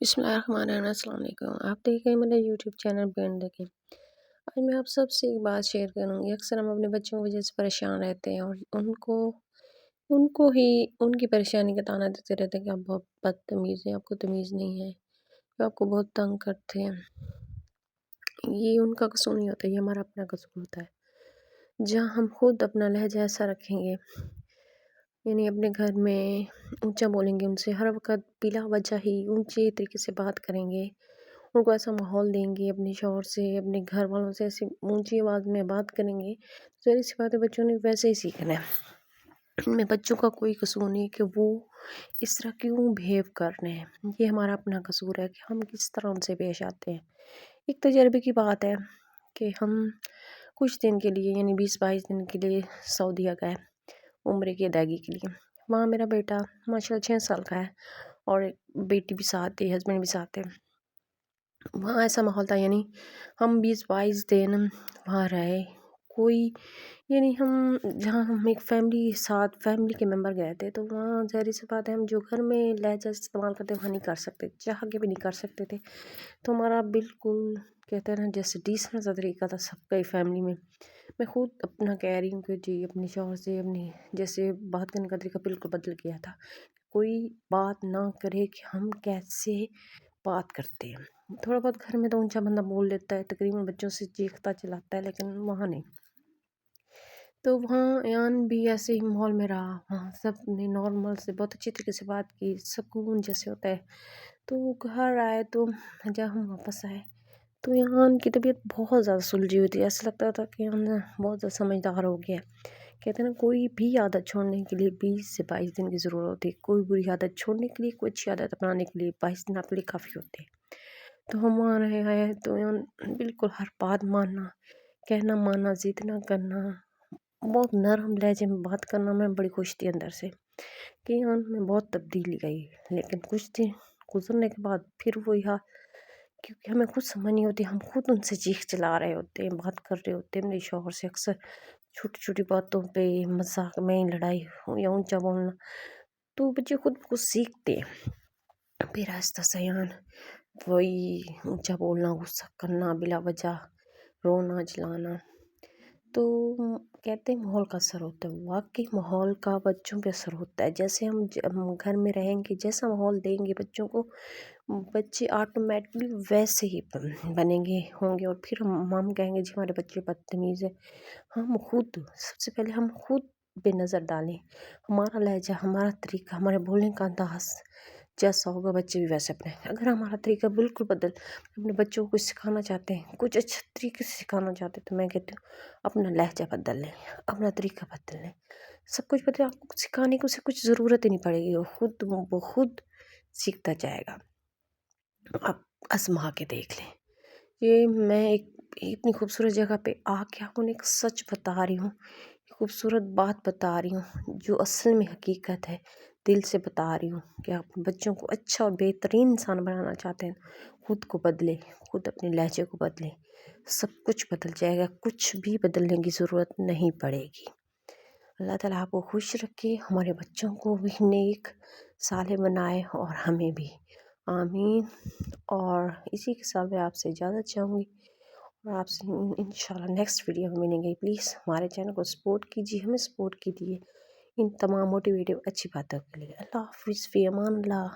بسم اللہ الرحمن الرحیم، السلام علیکم۔ آپ دیکھ رہے ہیں میرا یوٹیوب چینل برینڈ دیکھیں۔ آج میں آپ سب سے ایک بات شیئر کروں گی۔ اکثر ہم اپنے بچوں کی وجہ سے پریشان رہتے ہیں اور ان کو ہی ان کی پریشانی کا طعنہ دیتے رہتے ہیں کہ آپ بہت بدتمیز ہیں، آپ کو تمیز نہیں ہے، کہ آپ کو بہت تنگ کرتے ہیں۔ یہ ان کا قصور نہیں ہوتا، یہ ہمارا اپنا قصور ہوتا ہے۔ جہاں ہم خود اپنا لہجہ ایسا رکھیں گے، یعنی اپنے گھر میں اونچا بولیں گے، ان سے ہر وقت بلا وجہ ہی اونچے طریقے سے بات کریں گے، ان کو ایسا ماحول دیں گے، اپنے شوہر سے، اپنے گھر والوں سے ایسی اونچی آواز میں بات کریں گے، ظاہر سی بات ہے بچوں نے ویسے ہی سیکھنا ہے۔ ان میں بچوں کا کوئی قصور نہیں کہ وہ اس طرح کیوں بہیو کر رہے ہیں، یہ ہمارا اپنا قصور ہے کہ ہم کس طرح ان سے پیش آتے ہیں۔ ایک تجربے کی بات ہے کہ ہم کچھ دن کے لیے یعنی 20-22 دن کے لیے سعودیہ گئے عمرے کی ادائیگی کے لیے۔ وہاں میرا بیٹا ماشاءاللہ 6 سال کا ہے اور ایک بیٹی بھی ساتھ ہے، ہسبینڈ بھی ساتھ ہے۔ وہاں ایسا ماحول تھا، یعنی ہم 20-22 دن وہاں رہے، کوئی یعنی جہاں ہم ایک فیملی کے ممبر گئے تھے، تو وہاں ظاہر سی بات ہے ہم جو گھر میں لہجہ استعمال کرتے وہاں نہیں کر سکتے، چاہ کے بھی نہیں کر سکتے تھے۔ تو ہمارا بالکل کہتے ہیں نا جیسے ڈیسنٹ سا طریقہ تھا سب کا فیملی میں خود اپنا کہہ رہی ہوں کہ جی اپنے شوہر سے اپنی جیسے بات کرنے کا طریقہ بالکل بدل گیا تھا، کوئی بات نہ کرے کہ ہم کیسے بات کرتے ہیں۔ تھوڑا بہت گھر میں تو اونچا بندہ بول لیتا ہے، تقریباً بچوں سے چیختا چلاتا ہے، لیکن وہاں نہیں۔ تو وہاں ایان بھی ایسے ہی ماحول میں رہا، وہاں سب نے نارمل سے بہت اچھی طریقے سے بات کی، سکون جیسے ہوتا ہے۔ تو گھر آئے تو جب ہم واپس آئے تو ایان کی طبیعت بہت زیادہ سلجھی ہوئی تھی، ایسا لگتا تھا کہ ہم بہت زیادہ سمجھدار ہو گیا ہے۔ کہتے ہیں نا کوئی بھی عادت چھوڑنے کے لیے 20 سے 22 دن کی ضرورت ہوتی ہے، کوئی بری عادت چھوڑنے کے لیے، کوئی اچھی عادت اپنانے کے لیے 22 دن آپ کے لیے کافی ہوتے ہیں۔ تو ہم وہاں رہے آئے تو بالکل ہر بات ماننا، کہنا ماننا، ضد نہ کرنا، بہت نرم لہجے میں بات کرنا، میں بڑی خوش تھی اندر سے کہ میں بہت تبدیلی گئی۔ لیکن کچھ دن گزرنے کے بعد پھر وہی حال، کیونکہ ہمیں خود سمجھ نہیں ہوتی، ہم خود ان سے چیخ چلا رہے ہوتے ہیں، بات کر رہے ہوتے ہیں۔ میرے شوہر سے اکثر چھوٹی چھوٹی باتوں پہ مذاق میں لڑائی ہو یا اونچا بولنا، تو بچے خود کچھ سیکھتے ہیں۔ پھر آہستہ سے وہی اونچا بولنا، غصہ کرنا، بلا وجہ رونا چلانا۔ تو کہتے ہیں ماحول کا اثر ہوتا ہے، واقعی ماحول کا بچوں پہ اثر ہوتا ہے۔ جیسے ہم گھر میں رہیں گے، جیسا ماحول دیں گے بچوں کو، بچے آٹومیٹکلی ویسے ہی بنیں گے ہوں گے۔ اور پھر ہم کہیں گے جی ہمارے بچے بدتمیز ہے، ہم خود سب سے پہلے ہم خود بے نظر ڈالیں، ہمارا لہجہ، ہمارا طریقہ، ہمارے بولنے کا انداز جیسا ہوگا بچے بھی ویسے اپنے۔ اگر ہمارا طریقہ بالکل اپنے بچوں کو کچھ سکھانا چاہتے ہیں، کچھ اچھے طریقے سے سکھانا چاہتے ہیں، تو میں کہتی ہوں اپنا لہجہ بدل لیں، اپنا طریقہ بدل لیں، سب کچھ بدلیں۔ آپ کو سکھانے کی اسے کچھ ضرورت ہی نہیں پڑے گی، وہ خود سیکھتا جائے گا۔ آپ آزما کے دیکھ لیں۔ یہ میں ایک اتنی خوبصورت جگہ پہ آ کے آپ کو ایک سچ بتا رہی ہوں، خوبصورت بات بتا رہی ہوں جو اصل میں حقیقت ہے، دل سے بتا رہی ہوں کہ آپ بچوں کو اچھا اور بہترین انسان بنانا چاہتے ہیں، خود کو بدلیں، خود اپنے لہجے کو بدلیں، سب کچھ بدل جائے گا، کچھ بھی بدلنے کی ضرورت نہیں پڑے گی۔ اللہ تعالیٰ آپ کو خوش رکھے، ہمارے بچوں کو بھی نیک صالح بنائے اور ہمیں بھی، آمین۔ اور اسی کے ساتھ میں آپ سے اجازت چاہوں گی اور آپ سے انشاءاللہ نیکسٹ ویڈیو میں ملیں گے۔ پلیز ہمارے چینل کو سپورٹ کیجیے، ہمیں سپورٹ کیجیے ان تمام موٹیویٹیو اچھی باتوں کے لیے۔ اللہ حافظ، فی امان اللہ۔